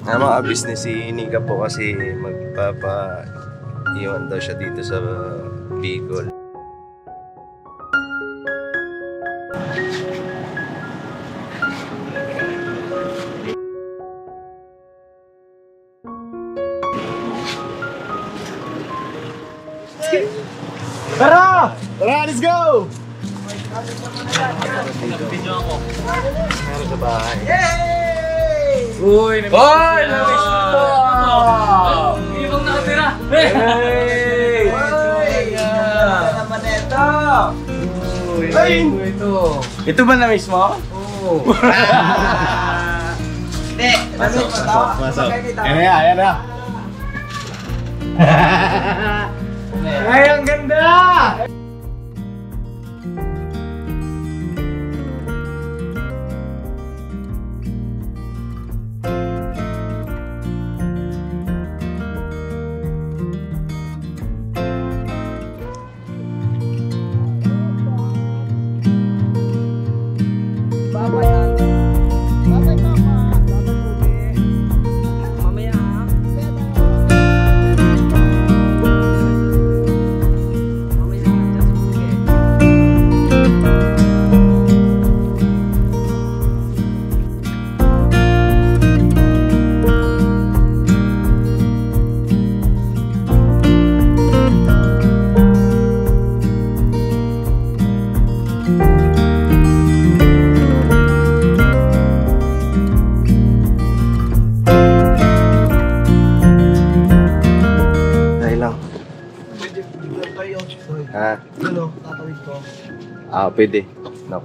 Mga business si Nika po kasi magpapa-iwan daw siya dito sa Bicol. Tara! Tara, let's go! Video ako. Meron sa bahay. Yay! Uy! Hoy! Ibang nakatira! Hey! Ano naman ito? Ay! Ito! Ito ba na mismo? Oo! Hindi! Pasok, pasok, pasok. Ayan na, ayan na. Ay, ang ganda! Ha? Ano, tatawid ko. Pwede. No.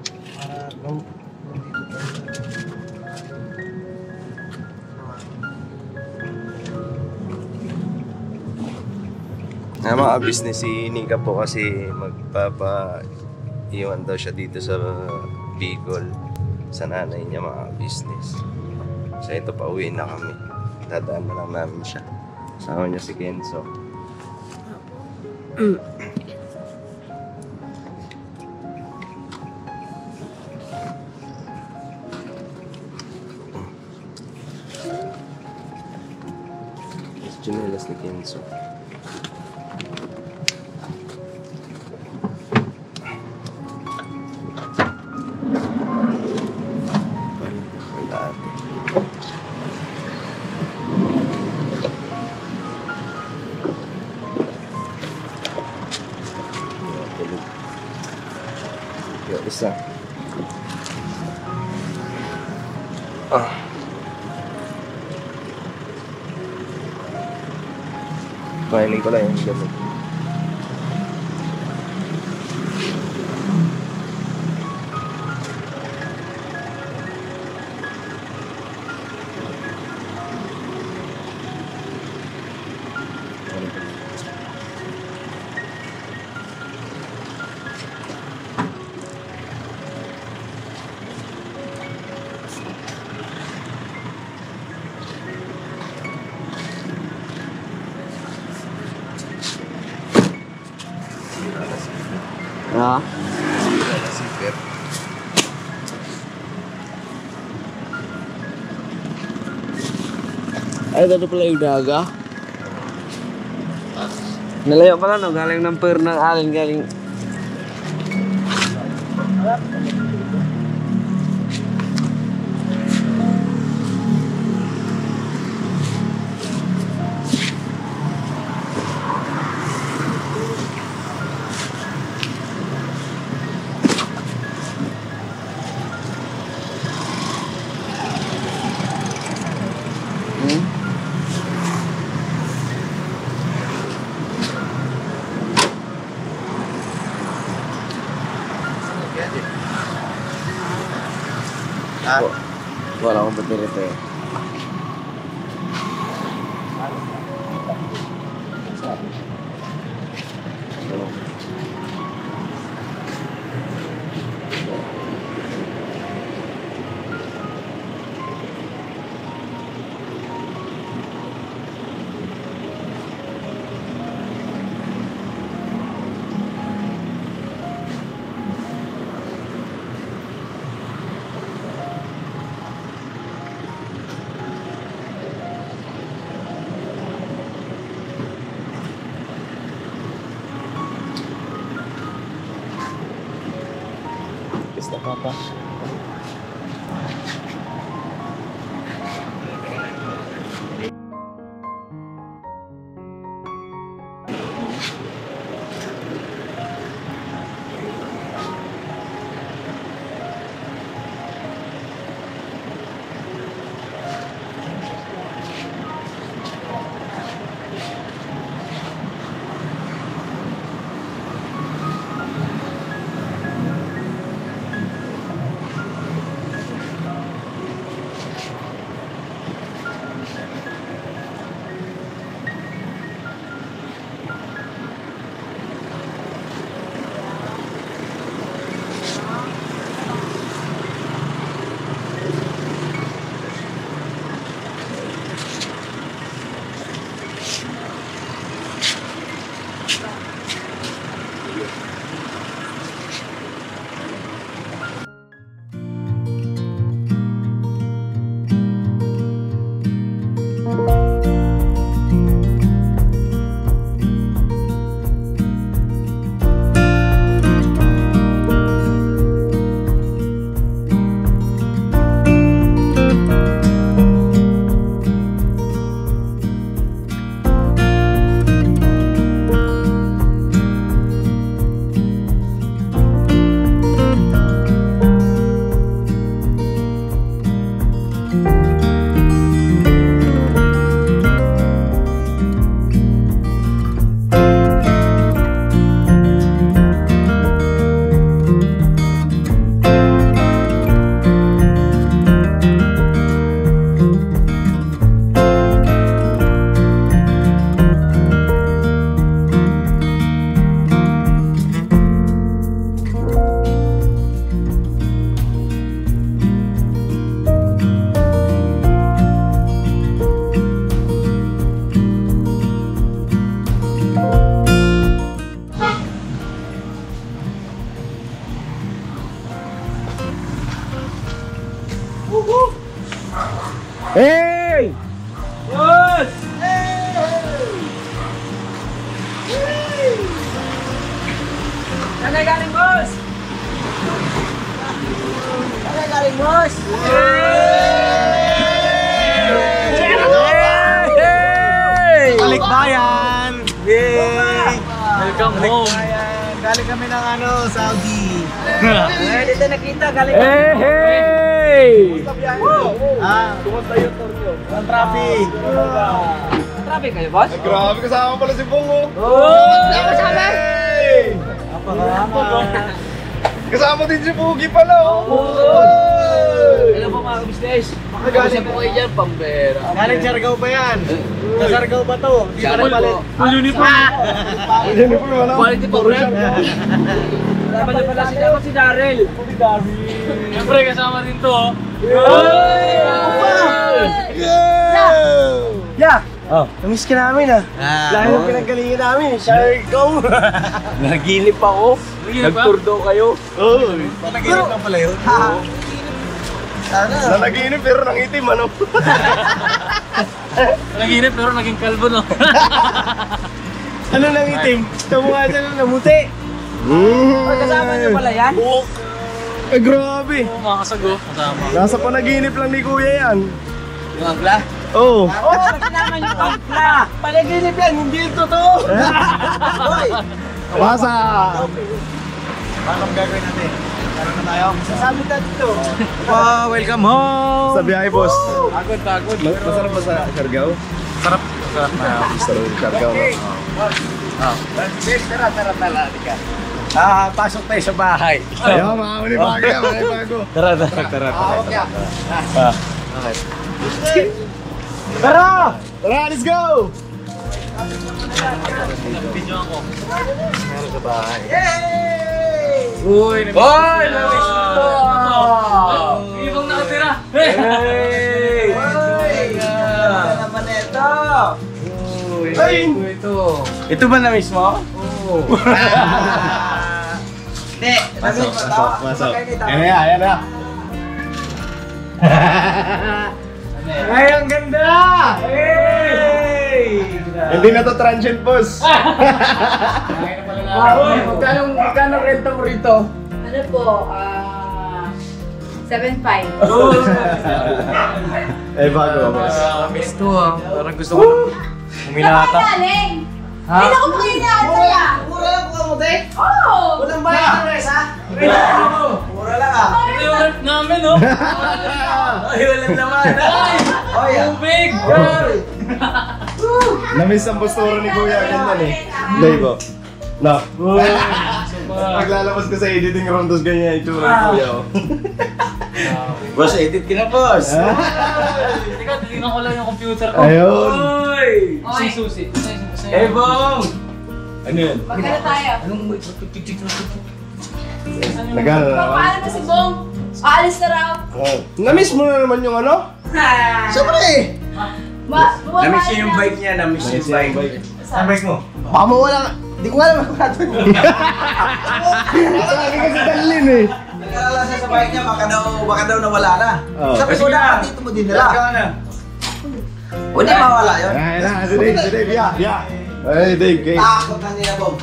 Para Mga business si Nika po kasi magpapa-iwan daw siya dito sa Bicol sa nanay niya, mga business. So ito, pauwi na kami. Dadaan na lang namin siya. Kasama niya si Kenzo. Chinelas ni Kenzo. Isa. Pahiling ko lang yung gamit. Ha? Ay, dito pala yung daga. Nalayo pala, no? Galing ng per ng alin, galing. Wala akong ba't nilito eh. Papa. Hey! Boss! Saan kayo galing, boss? Saan kayo galing, boss? Balikbayan! Yay! Welcome home! Galing kami ng Saudi. Dito nakita, galing Hey! Hey! Kumusta yung tour nyo? Ang traffic. Traffic kayo, boss? Grabe, kasama pala si Bungo. Kasama! Kasama din si Pugi pala, Alam mo mga kabisnes, makagaling po kayo dyan, pambera. Galing Siargao pa yan. Sa Siargao ba to? Di pa rin palit. Full uniform! Quality pa rin. Kasama niya pala si Daryl. Siyempre kasama din to. Yeah! Oh, namiss ka namin Lahat ng pinagalingan namin, Siargao. Naginip ako. Nag-tour daw kayo. Oo. Panaginip lang pala yun. Na naginip pero nangitim, ano? Naginip pero naging kalbo, no? Ano nang itim? Tumukha siya ng namuti. Kasama niyo pala yan? Eh, grabe. Oo, mga kasago. Kasama. Nasa panaginip lang ni Kuya yan. Yung angkla? Oo. Oo, kasama niyo angkla! Panaginip yan, hindi yung totoo! Hoy! Masa. Anong gagawin natin? Ano na tayo? Sasabit na dito. Wow, welcome home! Sa biyahe, boss. Pagod. Masarap ba sa Siargao? Sarap. Sarap na. Masarap sa Siargao, no? Tara. Pasok tayo sa bahay. Ayaw, mga manibago. Manibago. Tara. Tara! Tara, let's go! Video ako. Meron sa bahay. Uy! Hoy! Namiss ko! Ibang nakatira! Hey! Ano naman ito? Ay! Ito ba na-miss mo? Oo. Hindi. Pasok. Ayan na. Ay, ang ganda! Hey! Hindi na to transient, boss. Magkano renta mo rito? Ano po, 7'5". Eh, bago. Miss to ah. Parang gusto ko na umilata. Galing! Ha? Ay, naku, mga inaantay ah! Mura lang po ang muti. Oo! Walang bayad ng res, ha? Mura lang, ha? Ito yung rep namin, oh. Ay, walang naman. Ay, tubig! Namiss ang posturo ni Kuya Kintan eh. Hindi po. No. Paglalabas ko sa editing room, tapos ganyan yung itsura ni Kuya. Oh. Boss, edit ka na, boss. Teka, titignan ko lang yung computer ko. Ayun. Oy! Oy. Susi. Eh, Bong! Ano yun? Magkano tayo? Nagano na naman? Paano na si Bong? Aalis na raw. Oh. Namiss mo na naman yung ano? Siyempre! Namiss niya yung bike. Namiss niya yung bike. Saan bike mo? Baka mawala ka. Hindi ko alam ako natin. Sabi kasi dalin eh. Nag-alala siya sa bike niya, baka daw nawala na. Oh. Sabi ko na, dito mo din nila. O di mawala yun. Ay, na, si Dave, yeah. Ay, Dave, kay. Takot na nila, Bong.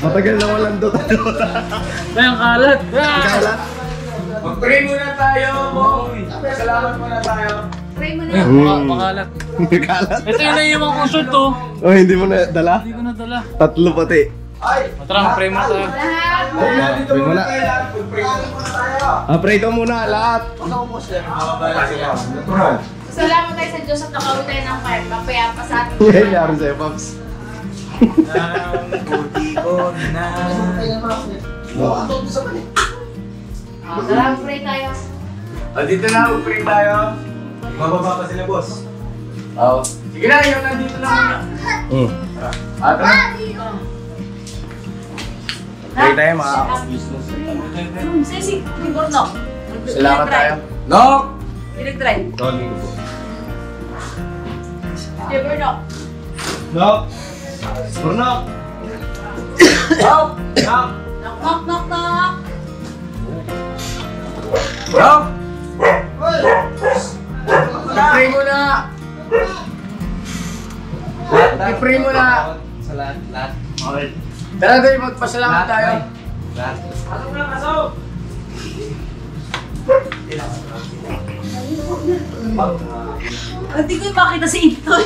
Matagal na walang dot. Ay, ang kalat. Kalat. Mag-pray muna tayo, Bong. Salamat muna tayo. Pray mo Ay, na. makalat. Kalat. Ito yung naiiwan kong shirt, oh. Oh, hindi mo na dala? Hindi ko nadala. Tatlo pati. Ay! Tara, mag-pray muna tayo. Lahat. Dito pray muna. tayo lahat. Mag-pray muna tayo. Pray to muna lahat. Huwag ako po sila. Mababala sila. Natural. Salamat tayo sa Diyos at nakawin tayo ng fire. Papayapa sa atin. Yan yaro sa'yo, Pops. Puti ko na. Tara, pray tayo. Dito na, mag-pray tayo. Mababa pa sila, boss. Oo. Sige na, yung nandito na muna. Pray tayo mga business. Sisi, Tibor, no. Salamat tayo. Nok! Direct-drive. Tolong ko po. Tibor, no. No! Burnok! Nok! Nok! Knock, knock, knock, knock. Nok! I-pray mo na! I-pray mo na! Sa lahat. Okay. Tara tayo, magpasalamat tayo. Pasok na, pasok! Hindi ko yung makita si Intoy.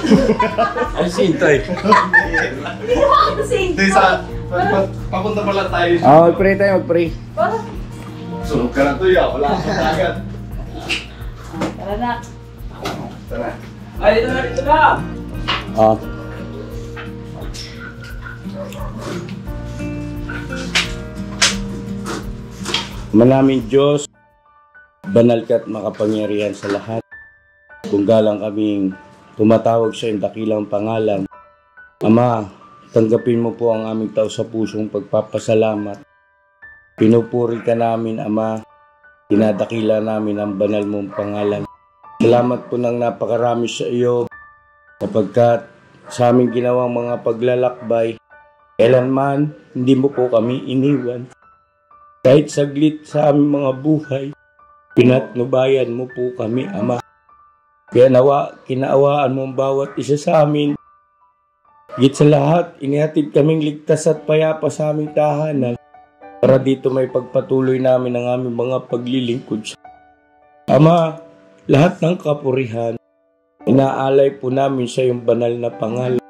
Ay, sintay. Hindi ko makita si Intoy. Papunta pala tayo. Mag-pray tayo, mag-pray. Parang, Sunog ka na to ya, wala akong agad. tara na. Tara. Ay, dito na! Manaming Diyos, banal ka at makapangyarihan sa lahat. Kung galang kaming tumatawag sa iyong dakilang pangalan, Ama, tanggapin mo po ang aming tao sa pusong pagpapasalamat. Pinupuri ka namin, Ama. Dinadakila namin ang banal mong pangalan. Salamat po ng napakarami sa iyo sapagkat sa aming ginawang mga paglalakbay, kailanman hindi mo po kami iniwan. Kahit saglit sa aming mga buhay, pinatnubayan mo po kami, Ama. Kaya nawa, kinaawaan mo ang bawat isa sa amin. Higit sa lahat, inihatid kaming ligtas at payapa sa aming tahanan para dito may pagpatuloy namin ang aming mga paglilingkod. Ama, lahat ng kapurihan, inaalay po namin sa iyong banal na pangalan.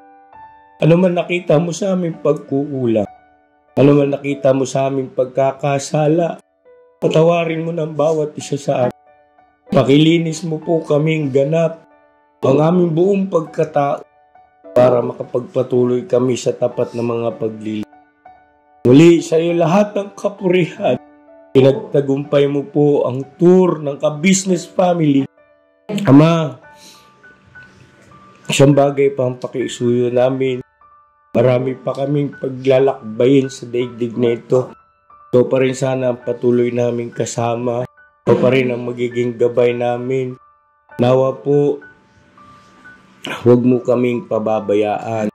Ano man nakita mo sa aming pagkukulang, ano man nakita mo sa aming pagkakasala, patawarin mo ng bawat isa sa amin. Pakilinis mo po kaming ganap ang aming buong pagkatao para makapagpatuloy kami sa tapat ng mga paglilingkod. Muli sa iyo lahat ng kapurihan, pinagtagumpay mo po ang tour ng ka-business family. Ama, isang bagay pa ang pakiisuyo namin. Marami pa kaming paglalakbayin sa daigdig na ito. Ito pa rin sana ang patuloy namin kasama. Ito pa rin ang magiging gabay namin. Nawa po, huwag mo kaming pababayaan.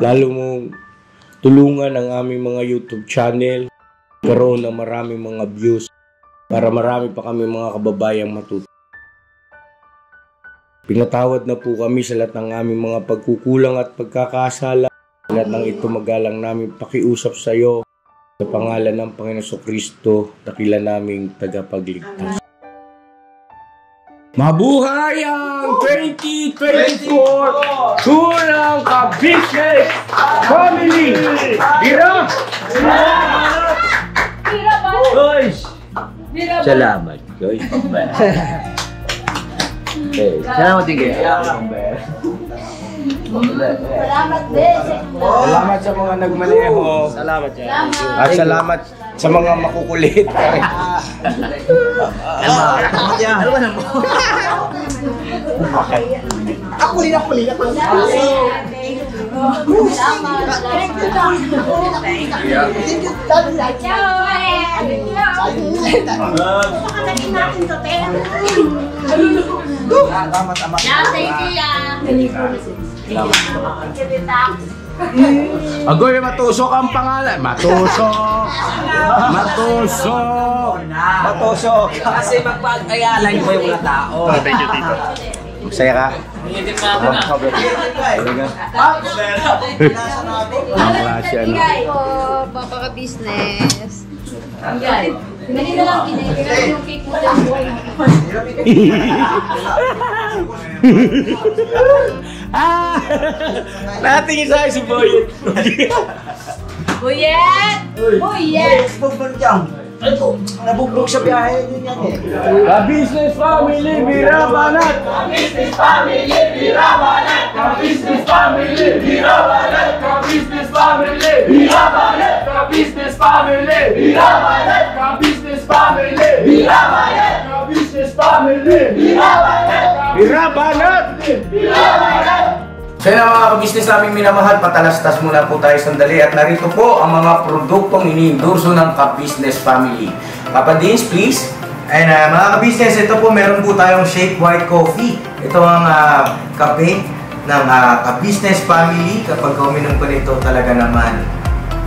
Lalo mong tulungan ang aming mga YouTube channel. Karoon ng maraming mga views para marami pa kami mga kababayang matuto. Pinatawad na po kami sa lahat ng aming mga pagkukulang at pagkakasala. Lahat ng ito magalang namin pakiusap sa iyo sa pangalan ng Panginoon Kristo, dakila naming tagapagligtas. Mabuhay ang 2024 Tunang Ka-Business Family! Bira! Guys! Salamat, guys. Salamat din kayo. Salamat din. Salamat sa mga nagmaneho. Salamat yan. At salamat sa mga makukulit. Agoy, matusok ang pangalan. Matusok! Matusok! Matusok! Kasi magpag-ayalan ko yung mga tao. Masaya ka? Ang klase ano. Papa ka business. Ganito lang kinailangan yung cake mo lang. Natingin sa akin si Boyet. Buyet! Buyet! Nabugbog sa biyahe din yan eh. Ka-Business Family, Bira Banat! Ka-business family, bira banat! Ka-business family, bira banat! Ka-business family, bira banat! Ka-business family, bira banat! Ka-business family, bira banat! Ka-business family, bira banat! Bira Banat! Bira banat! So yun ang mga ka-business naming minamahal, patalastas muna po tayo sandali at narito po ang mga produktong iniendorso ng Ka-Business Family. Papa Dins, please. Ayun mga ka-business, ito po meron po tayong Shake White Coffee. Ito ang kape ng Ka-Business Family. Kapag uminom ko nito talaga naman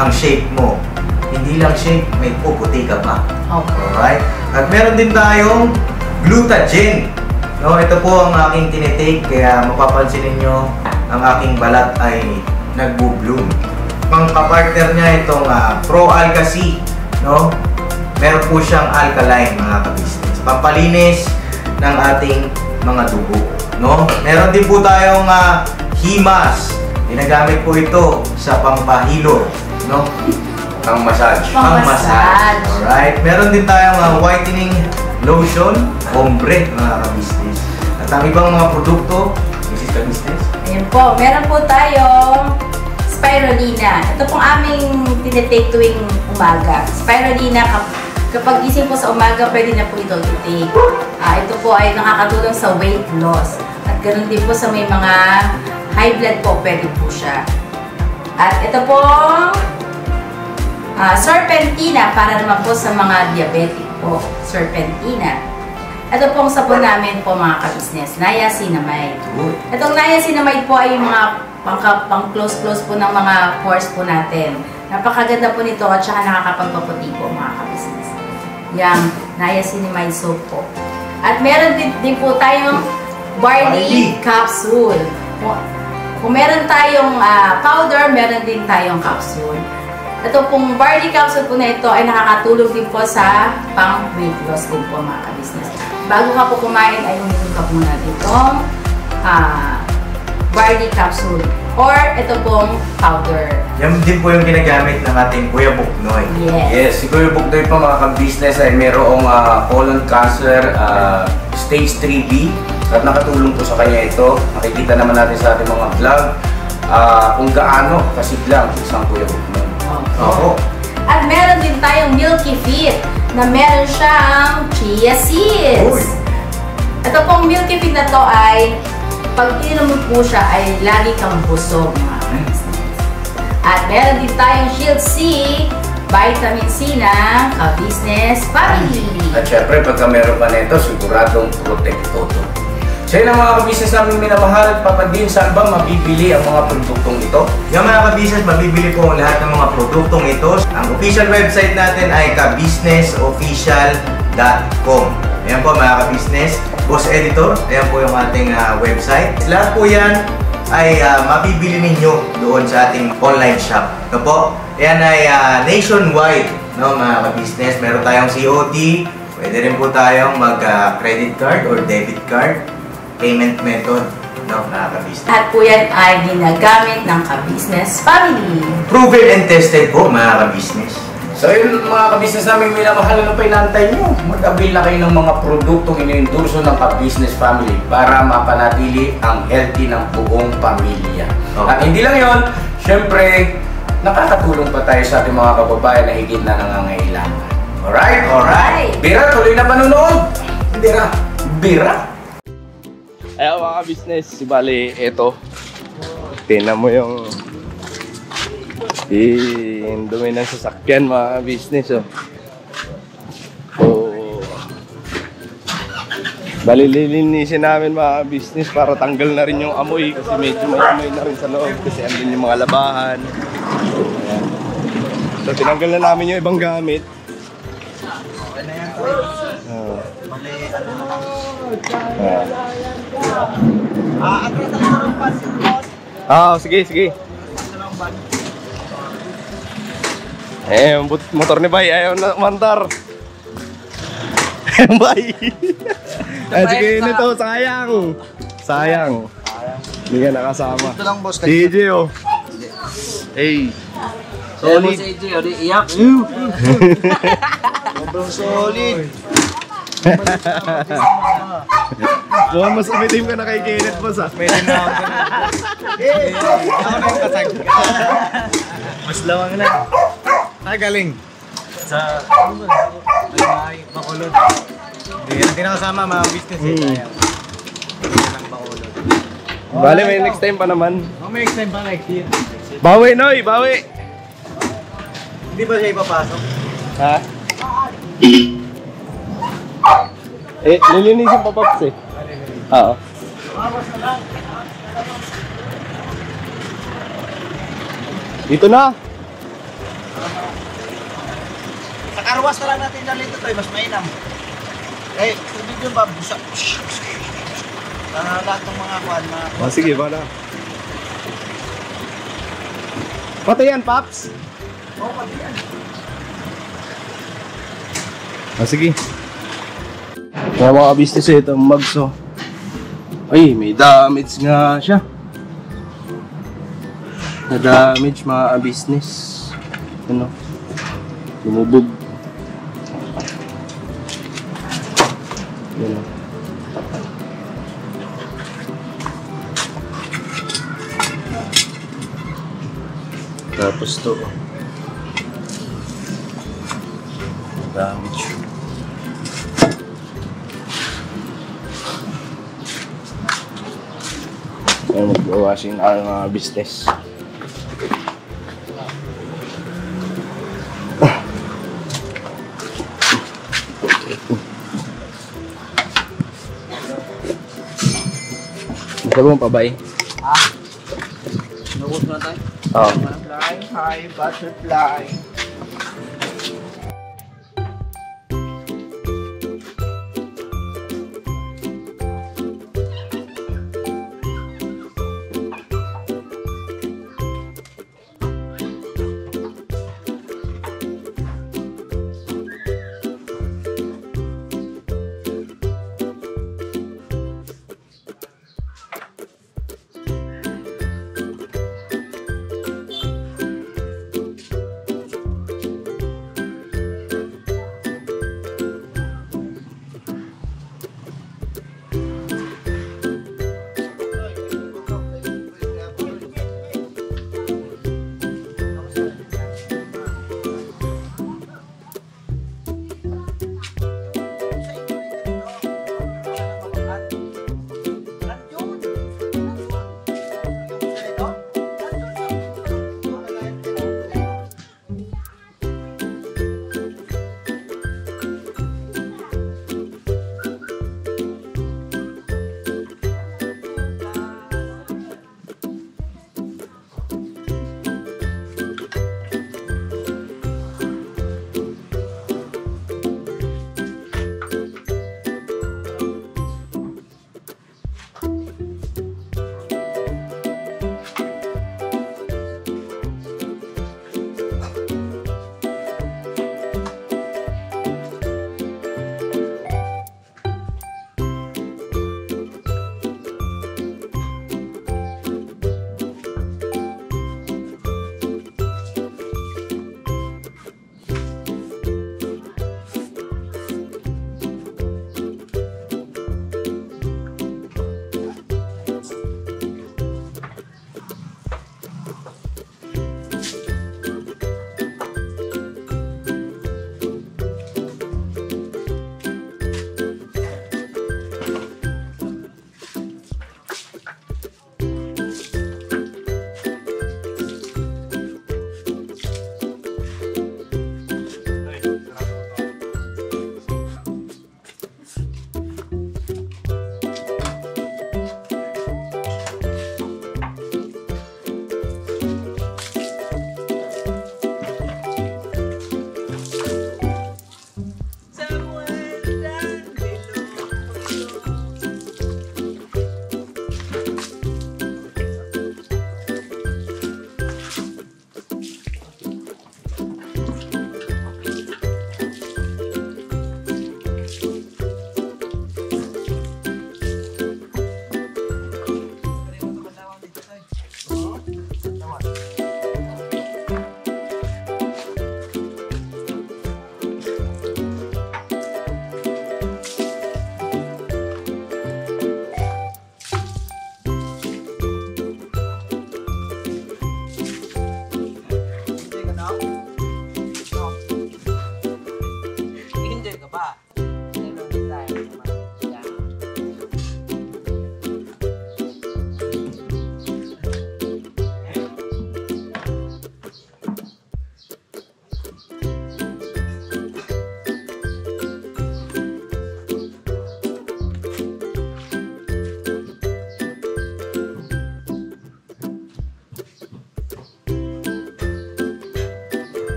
ang shake mo. Hindi lang shake, may puputi ka pa. Alright? At meron din tayong Glutagen. No, ito po ang aking tinitake, kaya mapapansin ninyo ang aking balat ay nagbo-bloom. Pang-partner niya itong Pro Alka C, no? Meron po siyang alkaline mga ka-business. Pampalinis ng ating mga dugo, no? Meron din po tayong Himas. Ginagamit po ito sa pampahilo, no? Pang-massage. Pang-massage. Alright. Meron din tayong whitening lotion, ombre mga ka-business. At ang ibang mga produkto, Mrs. Ka-business. Ayan po, meron po tayong spirulina. Ito pong aming tinitake tuwing umaga. Spirulina, kapag gising po sa umaga, pwede na po ito i-take. Ito po ay nakakatulong sa weight loss. At ganoon din po sa may mga high blood po, pwede po siya. At ito pong serpentina para naman po sa mga diabetic po. Serpentina. Ito pong sabon namin po mga ka-business, niacinamide. Itong niacinamide po ay yung mga pang-close po ng mga pores po natin. Napakaganda po nito at saka nakakapagpaputi po mga ka-business. Yung niacinamide soap po. At meron din po tayong barley capsule. Kung meron tayong powder, meron din tayong capsule. Ito pong barley capsule po na ito ay nakakatulong din po sa pang-weight loss din po mga ka-business. Bago ka po kumain ay uminom ka muna itong barley capsule or ito pong powder. Yan din po yung ginagamit ng ating Kuya Buknoy. Yes, si Kuya Buknoy po mga ka-business ay mayroong colon cancer stage 3B at nakatulong po sa kanya ito. Makikita naman natin sa ating mga vlog kung gaano kasiglang isang Kuya Buknoy. Opo. At meron din tayong Milky Fit na meron siyang chia seeds. Ito pong Milky Fit na to ay pag ininom mo po siya ay lagi kang busog mga ka-business. At meron din tayong Shield C, vitamin C ng Ka-Business Family. At syempre pagka meron pa nito, siguradong protect todo. So yun ang mga ka-business namin minamahal. Papa Din, saan ba mabibili ang mga produktong ito? Yung mga ka-business, mabibili po ang lahat ng mga produktong ito. Ang official website natin ay kabusinessofficial.com. Ayan po mga ka-business. Boss Editor, ayan po yung ating website. Lahat po yan ay mabibili ninyo doon sa ating online shop. Ito po, yan ay nationwide, no, mga ka-business. Meron tayong COD, Pwede rin po tayong mag-credit card or debit card payment method, no, mga ka-business. Lahat po yan ay ginagamit ng ka-business family. Proven and tested po, mga ka-business. So yun mga ka-business namin, minamahal na pa inantay nyo. Mag-avail na kayo ng mga produktong iniendorso ng ka-business family para mapanatili ang healthy ng buong pamilya. Okay. At hindi lang yun, syempre, nakakatulong pa tayo sa ating mga kababayan na higit na nangangailangan. Alright? Alright. Bira, tuloy na panunood. Bira. Bira. Ayaw mga business, si Bali, eto. Tingnan mo yung dumi ng sasakyan mga business, oh. So, Bali, lilinisin namin mga business para tanggal na rin yung amoy kasi medyo may amoy na rin sa loob kasi andun yung mga labahan. Ayan. So, tinanggal na namin yung ibang gamit. Sige, sige. Motor ni Bay, ayaw na mantar. Bay. Sige, nito, sayang. Sayang. Hindi ka nakasama. Ito lang, boss. DJ, oh. Hey. Solid. Iyak. Sobrang solid. Mukhang mas umitim ka na kay Kenneth, boss, ah. Pwede na ako. Ako na yung kasag. Mas lawang na. Ay, galing. Sa... Ay, Bacolod. Hindi na kasama mga business eh. Kaya. Hindi na Bacolod. Bale, may next time pa naman. May next time pa, next year. Bawi, Noy! Bawi! Hindi ba siya ipapasok? Ha? Lilinisin pa, Pops, eh. Oo. Dito na! Sa karwas na lang natin dali ito tayo, mas mainam. Eh, tubig yun ba? Busak. Lahat ng mga kuwan, mga... Sige, bala. Pati yan, Pops? Oo, pati yan. Sige. Kaya mga business eh, itong mugs, oh. Ay, may damage nga siya. Na-damage mga business. Ano? Lumubog. Yan, oh. Tapos to, oh. Damage. Ayan, mag-washing na ang mga business. Masabi mo pa ba eh? Nabot na tayo? Oo. Fly high, butterfly.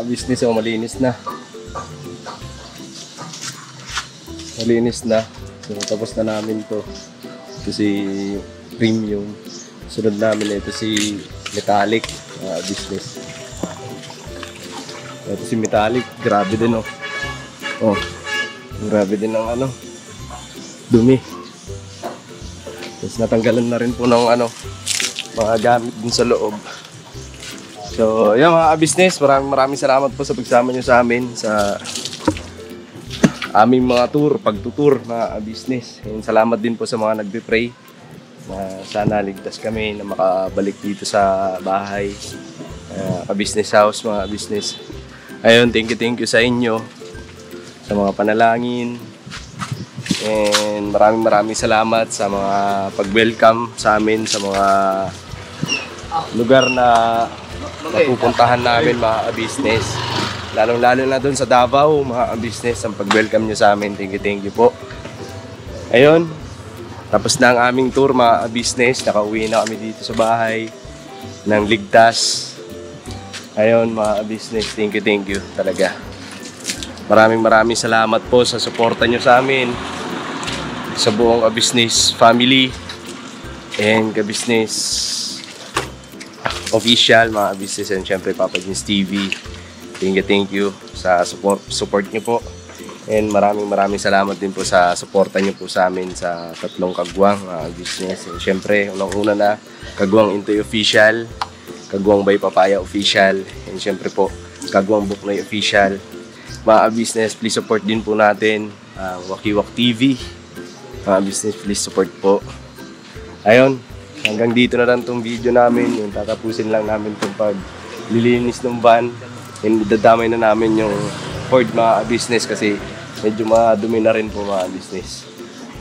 Business o malinis na. Malinis na. So tapos na namin to. Ito si premium. Sunod namin ito si metallic business. Ito si metallic. Grabe din oh. Oh. Grabe din ang ano. Dumi. Tapos natanggalan na rin po ng ano mga gamit din sa loob. So, yun mga business, maraming salamat po sa pagsama nyo sa amin sa aming mga pagtutur mga business. And salamat din po sa mga nagpe-pray na sana ligtas kami na makabalik dito sa bahay, ka-business house mga business. Ayun, thank you sa inyo sa mga panalangin. And maraming salamat sa mga pag-welcome sa amin sa mga lugar na mapupuntahan namin mga business. Lalong-lalo na doon sa Davao, mga business, ang pag-welcome nyo sa amin. Thank you po. Ayun, tapos na ang aming tour mga business. Nakauwi na kami dito sa bahay ng ligtas. Ayun mga business, thank you talaga. Maraming salamat po sa suporta nyo sa amin, sa buong business family and ka-business official, mga business, and syempre Papa Jeans TV. Thank you sa support nyo po. And maraming salamat din po sa suporta nyo po sa amin sa tatlong kagwang business. And syempre, unang-una na Kagwang Intoy Official, Kagwang by Papaya Official, and syempre po Kagwang Buknoy Official. Mga business, please support din po natin Wakiwak TV. Mga business, please support po. Ayun, hanggang dito na lang itong video namin. Yung tatapusin lang namin itong paglilinis ng van. And dadamay na namin yung Ford mga business kasi medyo madumi na rin po mga business.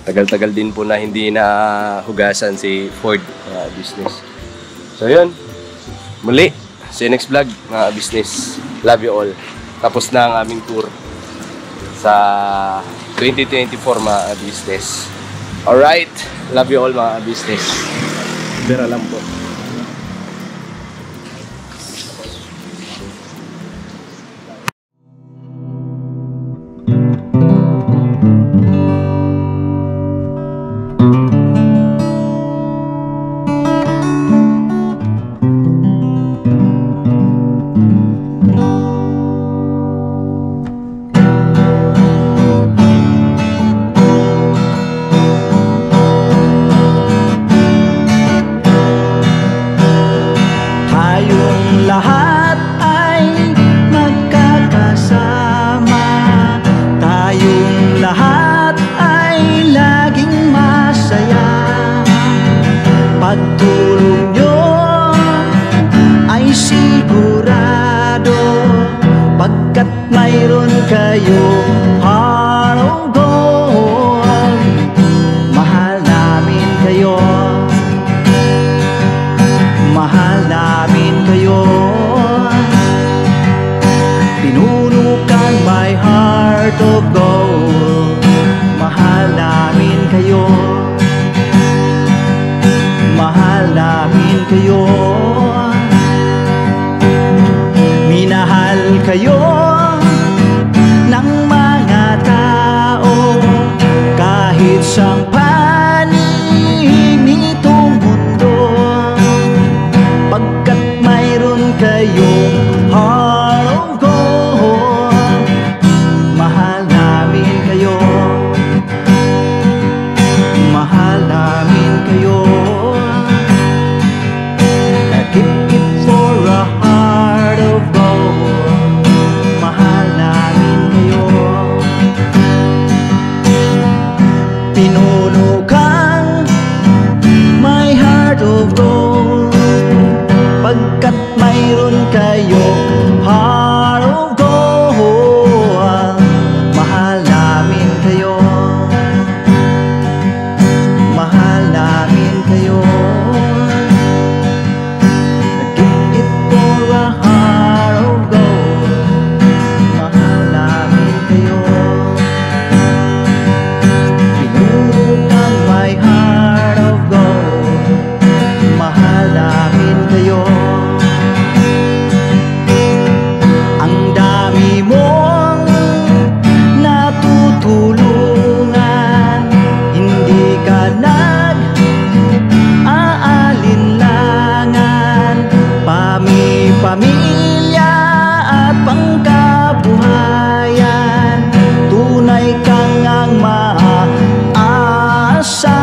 Tagal-tagal din po na hindi na hugasan si Ford mga business. So yun, muli, see you next vlog mga business. Love you all. Tapos na ang aming tour sa 2024 mga business. Alright, love you all mga business. Bira lang po. Pagtulong nyo ay sigurado, pagkat mayroon kayo heart of gold. Mahal namin kayo, mahal namin kayo. Pinunukan my heart of gold. Mahal namin kayo, mahal namin kayo. Minahal kayo ng mga tao kahit sang panig nitong mundo, pagkat mayroon kayong heart of gold. Mahal namin kayo, mahal namin kayo. Keep it for a heart of gold. Mahal namin kayo. Pinunukan my heart of gold, pagkat mayroon kayo pamilya at pangkabuhayan, tunay kang ang maaasahan.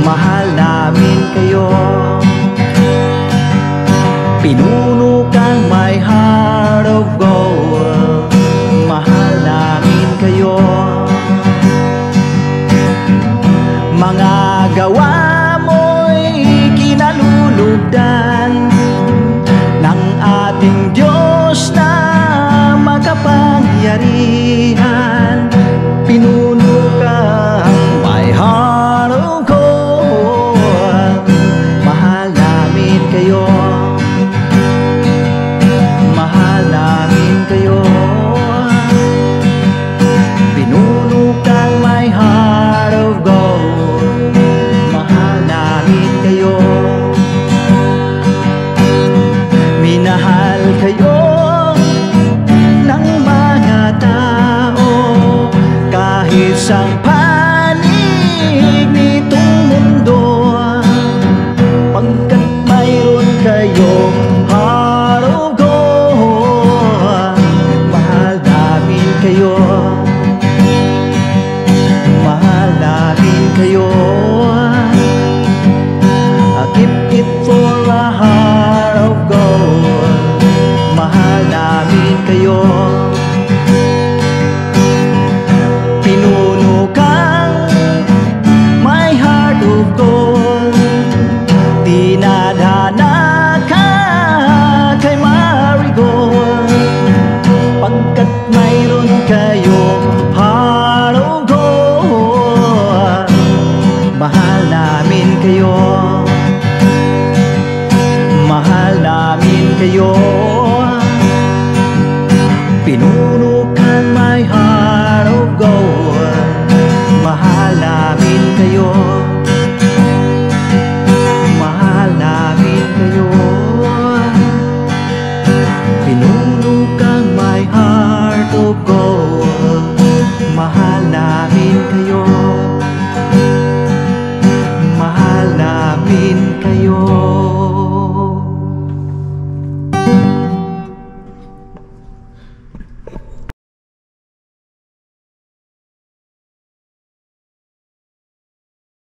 Mahal namin kayo, pinuno kang my heart of gold. Mahal namin kayo, mga gawa mo'y kinalulugdan ng ating Diyos na makapangyarihan. Pinuno kang my heart of gold. Mahal namin kayo, mahal namin kayo, pinuno kang my heart of gold. Mahal namin kayo, minahal kayo ng mga tao, kahit sang panig nitong mundo, pagkat mayroon kayong heart of gold. Mahal namin kayo, mahal namin kayo. I keep it for a heart of gold. Mahal namin kayo, pinuno kang my heart of gold. Dinadhana ka kay Marigold, pagkat mayroon kayong heart of gold. Mahal namin kayo, mahal namin kayo.